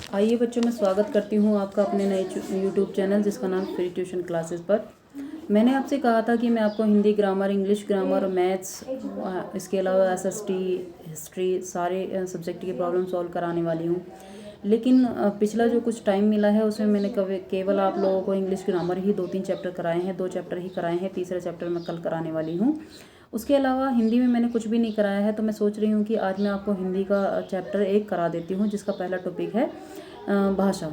आइए बच्चों, मैं स्वागत करती हूँ आपका अपने नए यूट्यूब चैनल जिसका नाम फ्री ट्यूशन क्लासेस पर। मैंने आपसे कहा था कि मैं आपको Hindi grammar, English grammar, maths, इसके अलावा एसएसटी, हिस्ट्री, सारे सब्जेक्ट की प्रॉब्लम सॉल्व कराने वाली हूँ। लेकिन पिछला जो कुछ टाइम मिला है उसमें मैंने केवल आप लोगों को इंग्लिश ग्रामर ही 2-3 चैप्टर कराए हैं, 2 चैप्टर ही कराए हैं, तीसरा चैप्टर मैं कल कराने वाली हूँ। उसके अलावा हिंदी में मैंने कुछ भी नहीं कराया है, तो मैं सोच रही हूँ कि आज मैं आपको हिंदी का चैप्टर 1 करा देती हूँ, जिसका पहला टॉपिक है भाषा।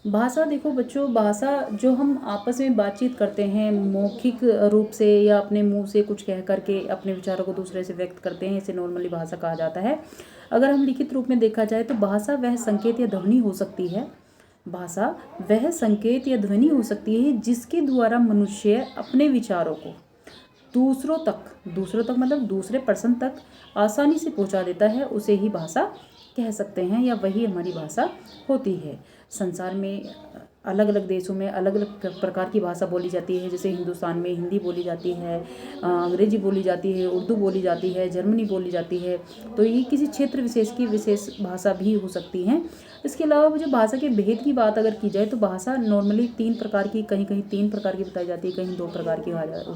भाषा देखो बच्चों, भाषा जो हम आपस में बातचीत करते हैं मौखिक रूप से या अपने मुंह से कुछ कह करके अपने विचारों को दूसरे से व्यक्त करते हैं, इसे नॉर्मली भाषा कहा जाता है। अगर हम लिखित रूप में देखा जाए तो भाषा वह संकेत या ध्वनि हो सकती है। भाषा वह संकेत या ध्वनि हो सकती है जिसके द्वारा मनुष्य अपने विचारों को दूसरों तक मतलब दूसरे पर्सन तक आसानी से पहुंचा देता है, उसे ही भाषा कह सकते हैं या वही हमारी भाषा होती है। संसार में अलग अलग देशों में अलग अलग प्रकार की भाषा बोली जाती है। जैसे हिंदुस्तान में हिंदी बोली जाती है, अंग्रेजी बोली जाती है, उर्दू बोली जाती है, जर्मनी बोली जाती है। तो ये किसी क्षेत्र विशेष की विशेष भाषा भी हो सकती हैं। इसके अलावा जो भाषा के भेद की बात अगर की जाए तो भाषा नॉर्मली 3 प्रकार की, कहीं कहीं 3 प्रकार की बताई जाती है, कहीं 2 प्रकार की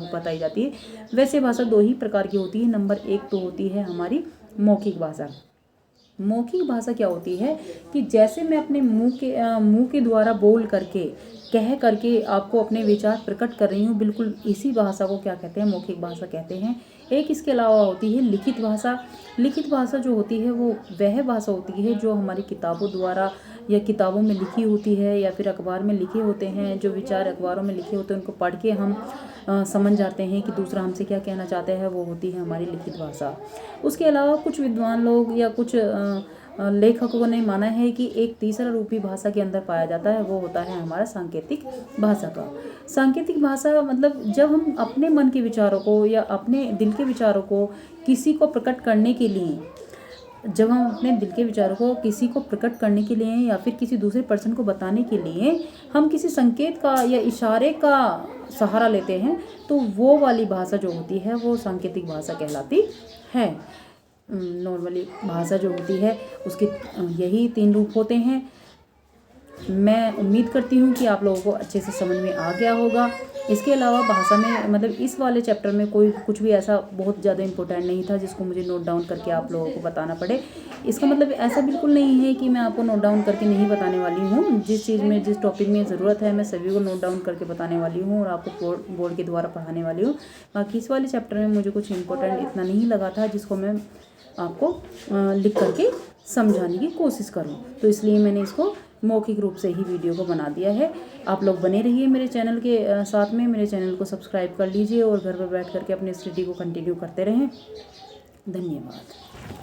बताई जाती है। वैसे भाषा 2 ही प्रकार की होती है। नंबर 1 तो होती है हमारी मौखिक भाषा। मौखिक भाषा क्या होती है कि जैसे मैं अपने मुंह के द्वारा बोल करके कह करके आपको अपने विचार प्रकट कर रही हूँ, बिल्कुल इसी भाषा को क्या कहते हैं, मौखिक भाषा कहते हैं। एक इसके अलावा होती है लिखित भाषा। लिखित भाषा जो होती है वो वह भाषा होती है जो हमारी किताबों द्वारा या किताबों में लिखी होती है या फिर अखबार में लिखे होते हैं। जो विचार अखबारों में लिखे होते हैं उनको पढ़ के हम समझ जाते हैं कि दूसरा हमसे क्या कहना चाहता है, वो होती है हमारी लिखित भाषा। उसके अलावा कुछ विद्वान लोग या कुछ लेखकों ने माना है कि एक तीसरा रूप भी भाषा के अंदर पाया जाता है, वो होता है हमारा सांकेतिक भाषा का। सांकेतिक भाषा मतलब जब हम अपने मन के विचारों को या अपने दिल के विचारों को किसी को प्रकट करने के लिए या फिर किसी दूसरे पर्सन को बताने के लिए हम किसी संकेत का या इशारे का सहारा लेते हैं, तो वो वाली भाषा जो होती है वो सांकेतिक भाषा कहलाती है। नॉर्मली भाषा जो होती है उसके यही 3 रूप होते हैं। मैं उम्मीद करती हूँ कि आप लोगों को अच्छे से समझ में आ गया होगा। इसके अलावा भाषा में मतलब इस वाले चैप्टर में कुछ भी ऐसा बहुत ज़्यादा इम्पोर्टेंट नहीं था जिसको मुझे नोट डाउन करके आप लोगों को बताना पड़े। इसका मतलब ऐसा बिल्कुल नहीं है कि मैं आपको नोट डाउन करके नहीं बताने वाली हूँ। जिस टॉपिक में ज़रूरत है मैं सभी को नोट डाउन करके बताने वाली हूँ और आपको बोर्ड के द्वारा पढ़ाने वाली हूँ। बाकी इस वाले चैप्टर में मुझे कुछ इम्पोर्टेंट इतना नहीं लगा था जिसको मैं आपको लिख करके समझाने की कोशिश करूं, तो इसलिए मैंने इसको मौखिक रूप से ही वीडियो को बना दिया है। आप लोग बने रहिए मेरे चैनल के साथ में, मेरे चैनल को सब्सक्राइब कर लीजिए और घर पर बैठ करके अपने स्टडी को कंटिन्यू करते रहें। धन्यवाद।